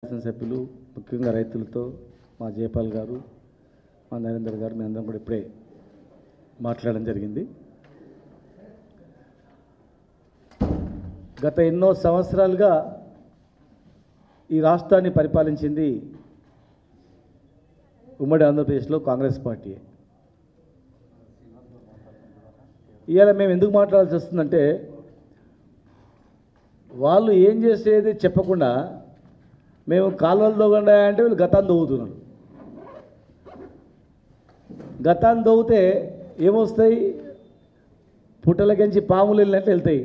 శాసనసభ్యులు ముఖ్యంగా రైతులతో మా జయపాల్ గారు మా నరేందర్ గారు మీ అందరం కూడా ఇప్పుడే మాట్లాడడం జరిగింది. గత ఎన్నో సంవత్సరాలుగా ఈ రాష్ట్రాన్ని పరిపాలించింది ఉమ్మడి ఆంధ్రప్రదేశ్లో కాంగ్రెస్ పార్టీ. ఇవాళ మేము ఎందుకు మాట్లాడాల్సి వస్తుందంటే వాళ్ళు ఏం చేసేది చెప్పకుండా మేము కాలువలు దొంగంటే వీళ్ళు గతాన్ని దొవ్వుతున్నారు. గతాన్ని దొవ్వుతే ఏమొస్తాయి? పుట్టలకించి పాములు వెళ్ళినట్లు వెళ్తాయి.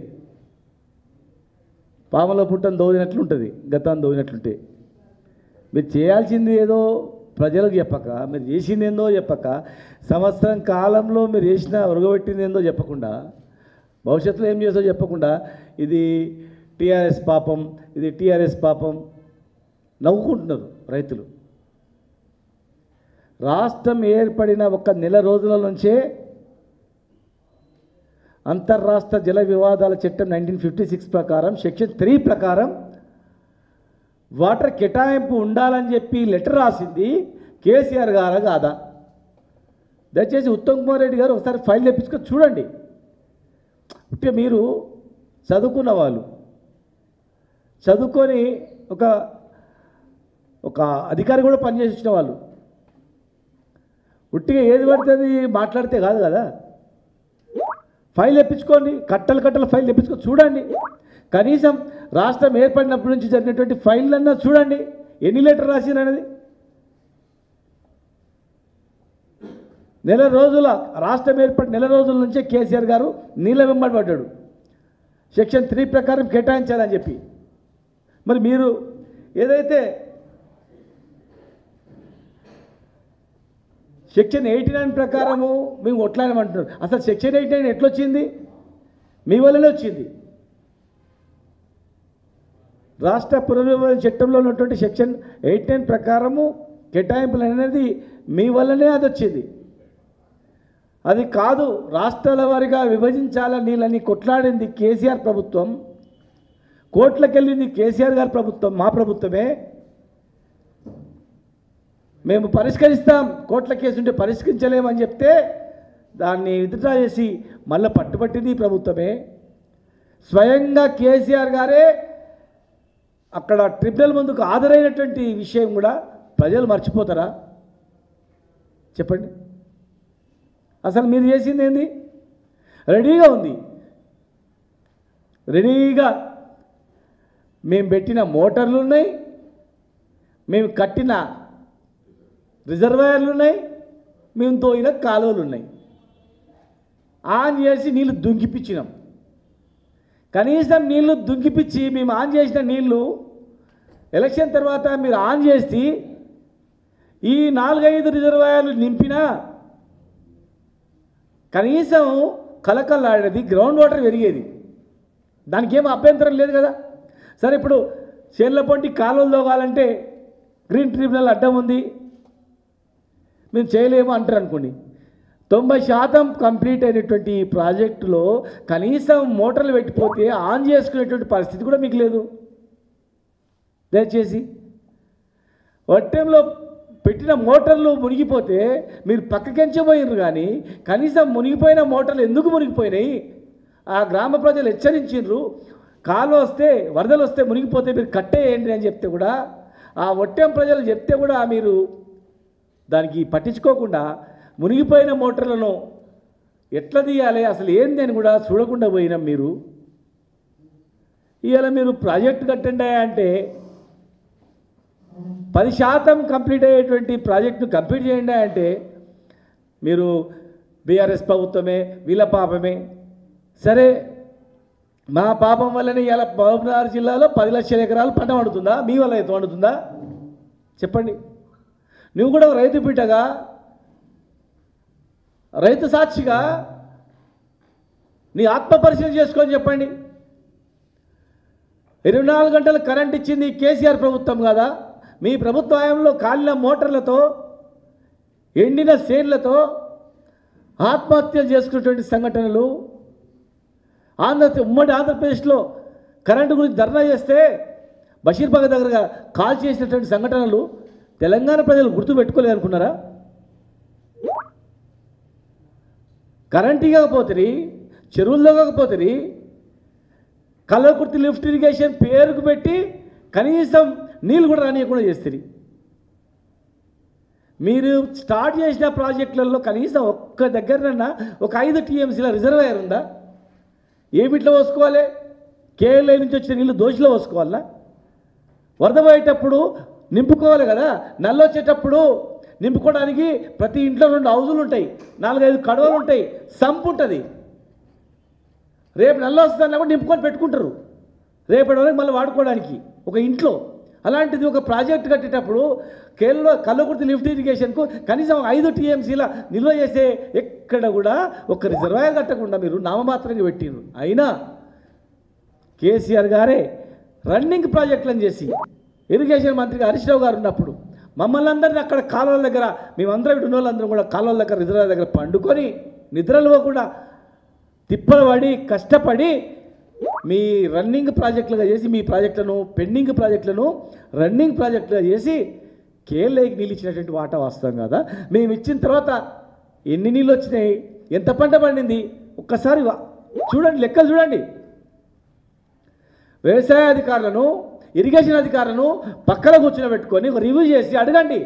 పాముల పుట్టను దోవినట్లు ఉంటుంది, గతాన్ని దోవినట్లుంటే. మీరు చేయాల్సింది ఏదో ప్రజలకు చెప్పక, మీరు చేసింది ఏందో చెప్పక, సంవత్సరం కాలంలో మీరు చేసిన ఉరగబెట్టింది ఏందో చెప్పకుండా, భవిష్యత్తులో ఏం చేస్తో చెప్పకుండా ఇది టీఆర్ఎస్ పాపం, ఇది టీఆర్ఎస్ పాపం నవ్వుకుంటున్నారు రైతులు. రాష్ట్రం ఏర్పడిన ఒక నెల రోజుల నుంచే అంతర్రాష్ట్ర జల వివాదాల చట్టం 1956 ప్రకారం సెక్షన్ 3 ప్రకారం వాటర్ కేటాయింపు ఉండాలని చెప్పి లెటర్ రాసింది కేసీఆర్ గారు కాదా? దయచేసి ఉత్తమ్ కుమార్ రెడ్డి గారు ఒకసారి ఫైల్ తెప్పించుకొని చూడండి. అంటే మీరు చదువుకున్న వాళ్ళు, చదువుకొని ఒక అధికారి కూడా పనిచేసి వచ్చిన వాళ్ళు, ఉట్టిగా ఏది పడుతుంది మాట్లాడితే కాదు కదా. ఫైల్ తెప్పించుకోండి, కట్టలు ఫైల్ తెప్పించుకొని చూడండి. కనీసం రాష్ట్రం ఏర్పడినప్పటి నుంచి జరిగినటువంటి ఫైళ్ళన్నా చూడండి, ఎన్ని లెటర్ రాసినది. నెల రోజుల రాష్ట్రం ఏర్పడిన నెల రోజుల నుంచే కేసీఆర్ గారు నీళ్ళ వెంబడి పడ్డాడు సెక్షన్ 3 ప్రకారం కేటాయించాలని చెప్పి. మరి మీరు ఏదైతే సెక్షన్ 89 ప్రకారము మేము కొట్లాడమంటున్నారు. అసలు సెక్షన్ 89 ఎట్లొచ్చింది? మీ వల్లనే వచ్చింది. రాష్ట్ర పునర్విభజన చట్టంలో ఉన్నటువంటి సెక్షన్ 89 ప్రకారము కేటాయింపులు అనేది మీ వల్లనే అది వచ్చింది. అది కాదు, రాష్ట్రాల వారిగా విభజించాలని నీళ్ళని కొట్లాడింది కేసీఆర్ ప్రభుత్వం, కోట్లకెళ్ళింది కేసీఆర్ గారి ప్రభుత్వం, మా ప్రభుత్వమే. మేము పరిష్కరిస్తాం, కోట్ల కేసు ఉంటే పరిష్కరించలేమని చెప్తే దాన్ని విత్డ్రా చేసి మళ్ళీ పట్టుబట్టింది ప్రభుత్వమే. స్వయంగా కేసీఆర్ గారే అక్కడ ట్రిబ్యునల్ ముందుకు హాజరైనటువంటి విషయం కూడా ప్రజలు మర్చిపోతారా? చెప్పండి. అసలు మీరు చేసింది ఏంది? రెడీగా ఉంది, రెడీగా మేము పెట్టిన మోటార్లు ఉన్నాయి, మేము కట్టిన రిజర్వాయర్లు ఉన్నాయి, మేము తోయిన కాలువలు ఉన్నాయి. ఆన్ చేసి నీళ్ళు దుంకిపించినాం. కనీసం నీళ్లు దుంకిపించి మేము ఆన్ చేసిన నీళ్లు ఎలక్షన్ తర్వాత మీరు ఆన్ చేసి ఈ 4-5 రిజర్వాయర్లు నింపినా కనీసం కలకల్లాడేది, గ్రౌండ్ వాటర్ పెరిగేది. దానికి ఏం అభ్యంతరం లేదు కదా. సరే, ఇప్పుడు చేర్లపొంటి కాలువలు తోగాలంటే గ్రీన్ ట్రిబ్యునల్ అడ్డం ఉంది, మేము చేయలేము అంటారు అనుకోండి. 90% కంప్లీట్ అయినటువంటి ఈ ప్రాజెక్టులో కనీసం మోటార్లు పెట్టిపోతే ఆన్ చేసుకునేటువంటి పరిస్థితి కూడా మీకు లేదు. దయచేసి వట్టంలో పెట్టిన మోటార్లు మునిగిపోతే మీరు పక్కకెంచబోయినారు, కానీ కనీసం మునిగిపోయిన మోటార్లు ఎందుకు మునిగిపోయినాయి ఆ గ్రామ ప్రజలు హెచ్చరించారు. కాలువ వస్తే, వరదలు వస్తే మునిగిపోతే మీరు కట్టేయండి అని చెప్తే కూడా, ఆ వట్టెం ప్రజలు చెప్తే కూడా మీరు దానికి పట్టించుకోకుండా మునిగిపోయిన మోటార్లను ఎట్లా తీయాలి, అసలు ఏంది అని కూడా చూడకుండా పోయినాం మీరు. ఇవాళ మీరు ప్రాజెక్టు కట్టండి అంటే 10% కంప్లీట్ అయ్యేటువంటి ప్రాజెక్టును కంప్లీట్ చేయండి అంటే మీరు బీఆర్ఎస్ ప్రభుత్వమే, వీళ్ళ పాపమే. సరే, మా పాపం వల్లనే ఇలా మహబూబ్నగర్ జిల్లాలో 10 లక్షల ఎకరాలు పంట పండుతుందా? మీ వల్ల అయితే పండుతుందా? చెప్పండి. నువ్వు కూడా రైతు బిడ్డగా, రైతు సాక్షిగా నీ ఆత్మ పరిశీలన చేసుకొని చెప్పండి. 24 గంటలు కరెంట్ ఇచ్చింది కేసీఆర్ ప్రభుత్వం కదా? మీ ప్రభుత్వ హయాంలో కాలిన మోటార్లతో, ఎండిన సేన్లతో ఆత్మహత్యలు చేసుకున్నటువంటి సంఘటనలు ఉమ్మడి ఆంధ్రప్రదేశ్లో కరెంటు గురించి ధర్నా చేస్తే బషీర్బాగ్ దగ్గరగా కాల్ చేసినటువంటి సంఘటనలు తెలంగాణ ప్రజలు గుర్తుపెట్టుకోలేదు అనుకున్నారా? కరెంట్ ఇవ్వకపోతే, చెరువుల్లో కాకపోతే, కల్వకుర్తి లిఫ్ట్ ఇరిగేషన్ పేరుకు పెట్టి కనీసం నీళ్ళు కూడా రానియకుండా చేస్తుంది. మీరు స్టార్ట్ చేసిన ప్రాజెక్టులలో కనీసం ఒక్క దగ్గరనన్నా ఒక 5 టీఎంసీల రిజర్వాయర్ ఉందా? ఏమిట్లో పోసుకోవాలి? కేఎల్ఐ నుంచి వచ్చిన నీళ్ళు దోషిలో పోసుకోవాలా? వరద పోయేటప్పుడు నింపుకోవాలి కదా. నల్ల వచ్చేటప్పుడు నింపుకోవడానికి ప్రతి ఇంట్లో 2 హౌజులు ఉంటాయి, 4-5 కడవలు ఉంటాయి, సంపు ఉంటుంది. రేపు నల్ల వస్తుందన్నా కూడా నింపుకొని పెట్టుకుంటారు రేపటి వరకు మళ్ళీ వాడుకోవడానికి ఒక ఇంట్లో. అలాంటిది ఒక ప్రాజెక్ట్ కట్టేటప్పుడు కల్వకుర్తి లిఫ్ట్ ఇరిగేషన్కు కనీసం 5 టీఎంసీల నిల్వ చేసే ఎక్కడ కూడా ఒక రిజర్వాయర్ కట్టకుండా మీరు నామమాత్రంగా పెట్టిండ్రు. అయినా కేసీఆర్ గారే రన్నింగ్ ప్రాజెక్టులను చేసి ఇరిగేషన్ మంత్రిగా హరీష్ రావు గారు ఉన్నప్పుడు మమ్మల్ని అందరినీ అక్కడ కాలువల దగ్గర, మేమందరం ఉన్న వాళ్ళందరం కూడా కాలువల దగ్గర రిజర్వాయర్ దగ్గర పండుకొని నిద్రలో కూడా తిప్పలు పడి కష్టపడి మీ రన్నింగ్ ప్రాజెక్టులుగా చేసి మీ ప్రాజెక్టులను పెండింగ్ ప్రాజెక్టులను రన్నింగ్ ప్రాజెక్టులుగా చేసి కేఎల్ఐకి నీళ్ళు ఇచ్చినటువంటి వాటా వాస్తవం కదా. మేము ఇచ్చిన తర్వాత ఎన్ని నీళ్ళు వచ్చినాయి, ఎంత పంట పండింది ఒక్కసారి చూడండి, లెక్కలు చూడండి. వ్యవసాయ అధికారులను ఇరిగేషన్ అధికారులను పక్కన కూర్చోబెట్టుకొని ఒక రివ్యూ చేసి అడగండి.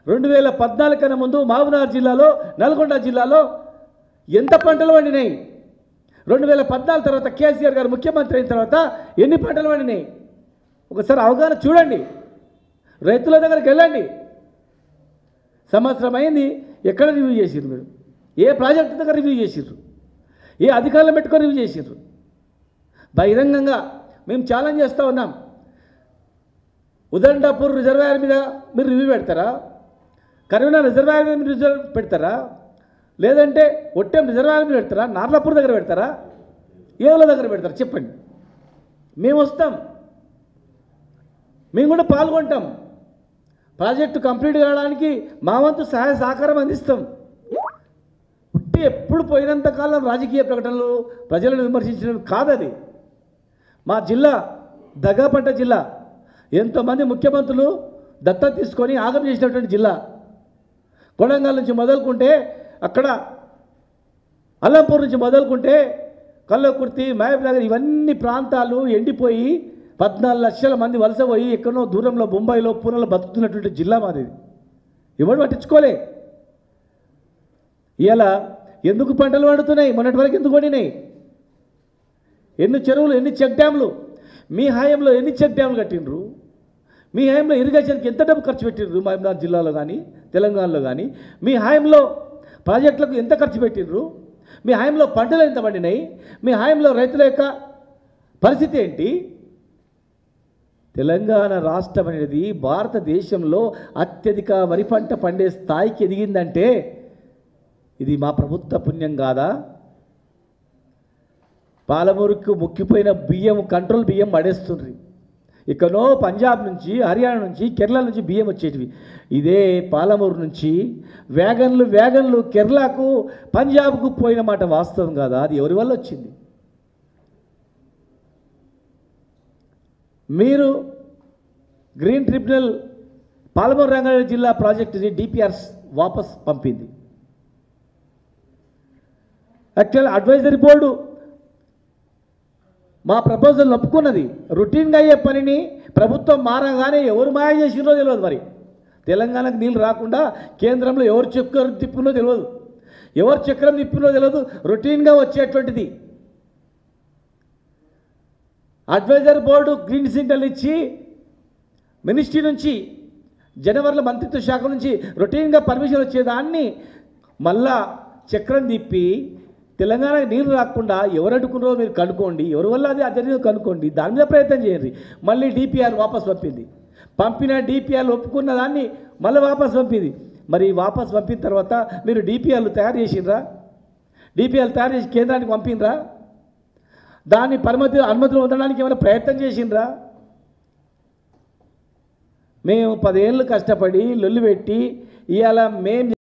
2014 కన్నా ముందు మహబూబ్నగర్ జిల్లాలో, నల్గొండ జిల్లాలో ఎంత పంటలు పండినాయి, 2014 తర్వాత కేసీఆర్ గారు ముఖ్యమంత్రి అయిన తర్వాత ఎన్ని పంటలు పండినాయి ఒకసారి అవగాహన చూడండి. రైతుల దగ్గరికి వెళ్ళండి. సంవత్సరం అయింది, ఎక్కడ రివ్యూ చేసిర్రు మీరు? ఏ ప్రాజెక్టు దగ్గర రివ్యూ చేసిర్రు? ఏ అధికారులు పెట్టుకొని రివ్యూ చేసిర్రు? బహిరంగంగా మేము ఛాలెంజ్ చేస్తూ ఉన్నాం. ఉదండాపూర్ రిజర్వాయర్ మీద మీరు రివ్యూ పెడతారా? కరీంనగర్ రిజర్వాయర్ మీద మీరు రివ్యూ పెడతారా? లేదంటే ఒట్టెం రిజర్వాయర్ మీద పెడతారా? నార్లాపూర్ దగ్గర పెడతారా? ఏళ్ళ దగ్గర పెడతారా? చెప్పండి. మేము వస్తాం, మేము కూడా పాల్గొంటాం. ప్రాజెక్టు కంప్లీట్ కావడానికి మా వంతు సహాయ సహకారం అందిస్తాం. పుట్టి ఎప్పుడు పోయినంతకాలం రాజకీయ ప్రకటనలు ప్రజలను విమర్శించడం కాదది. మా జిల్లా దగాపట్ట జిల్లా, ఎంతోమంది ముఖ్యమంత్రులు దత్తత తీసుకొని ఆగం చేసినటువంటి జిల్లా. కొడంగల్ నుంచి మొదలుకుంటే అక్కడ అల్లంపూర్ నుంచి మొదలుకుంటే కల్వకుర్తి, మహబూబ్ నగర్ ఇవన్నీ ప్రాంతాలు ఎండిపోయి 14 లక్షల మంది వలస పోయి ఎక్కడో దూరంలో బొంబాయిలో పూణేలో బతుకుతున్నటువంటి జిల్లా మాది. ఎవరు పట్టించుకోలే. ఇలా ఎందుకు పంటలు పండుతున్నాయి? మొన్నటి వరకు ఎందుకు పండినాయి? ఎన్ని చెరువులు, ఎన్ని చెక్ డ్యామ్లు మీ హయాంలో, ఎన్ని చెక్ డ్యామ్లు కట్టిండ్రు? మీ హయాంలో ఇరిగేషన్కి ఎంత డబ్బు ఖర్చు పెట్టిండ్రు? మహబూబ్నగర్ జిల్లాలో కానీ తెలంగాణలో కానీ మీ హయాంలో ప్రాజెక్టులకు ఎంత ఖర్చు పెట్టిండ్రు? మీ హయాంలో పంటలు ఎంత పండినాయి? మీ హయాంలో రైతుల యొక్క పరిస్థితి ఏంటి? తెలంగాణ రాష్ట్రం అనేది భారతదేశంలో అత్యధిక వరి పంట పండే స్థాయికి ఎదిగిందంటే ఇది మా ప్రభుత్వ పుణ్యం కాదా? పాలమూరుకు ముక్కిపోయిన బియ్యం, కంట్రోల్ బియ్యం పడేస్తుండ్రి. ఇక్కడో పంజాబ్ నుంచి, హర్యానా నుంచి, కేరళ నుంచి బియ్యం వచ్చేటివి. ఇదే పాలమూరు నుంచి వ్యాగన్లు కేరళకు, పంజాబ్కు పోయిన మాట వాస్తవం కాదా? అది ఎవరి వల్ల వచ్చింది? మీరు గ్రీన్ ట్రిబ్యునల్ పాలమూరు రంగారెడ్డి జిల్లా ప్రాజెక్టుని డిపిఆర్స్ వాపస్ పంపింది. యాక్చువల్ అడ్వైజరీ బోర్డు మా ప్రపోజల్ ఒప్పుకున్నది. రొటీన్గా అయ్యే పనిని ప్రభుత్వం మారగానే ఎవరు మాయ చేసినో తెలియదు. మరి తెలంగాణకు నీళ్ళు రాకుండా కేంద్రంలో ఎవరు చక్రం తిప్పినో తెలియదు, ఎవరు చక్రం తిప్పినో తెలియదు. రొటీన్గా వచ్చేటువంటిది అడ్వైజర్ బోర్డు గ్రీన్ సిగ్నల్ ఇచ్చి మినిస్ట్రీ నుంచి, జనవరిలో మంత్రిత్వ శాఖ నుంచి రొటీన్గా పర్మిషన్ వచ్చేదాన్ని మళ్ళా చక్రం తిప్పి తెలంగాణకు నీళ్ళు రాకుండా ఎవరు అడ్డుకున్నారో మీరు కనుక్కోండి, ఎవరి వల్ల అది జరిగిందో కనుక్కోండి, దాని మీద ప్రయత్నం చేయండి. మళ్ళీ డిపిఆర్ వాపస్ పంపింది. పంపిన డిపిఆర్లు ఒప్పుకున్న దాన్ని మళ్ళీ వాపస్ పంపింది. మరి వాపస్ పంపిన తర్వాత మీరు డిపిఆర్లు తయారు చేసిండ్రా? డిపిఆర్లు తయారు చేసి కేంద్రానికి పంపినరా? దాన్ని అనుమతులు పొందడానికి ఏమైనా ప్రయత్నం చేసిండ్రా? మేము 10 ఏళ్ళు కష్టపడి లొల్లి పెట్టి ఇవాళ మేము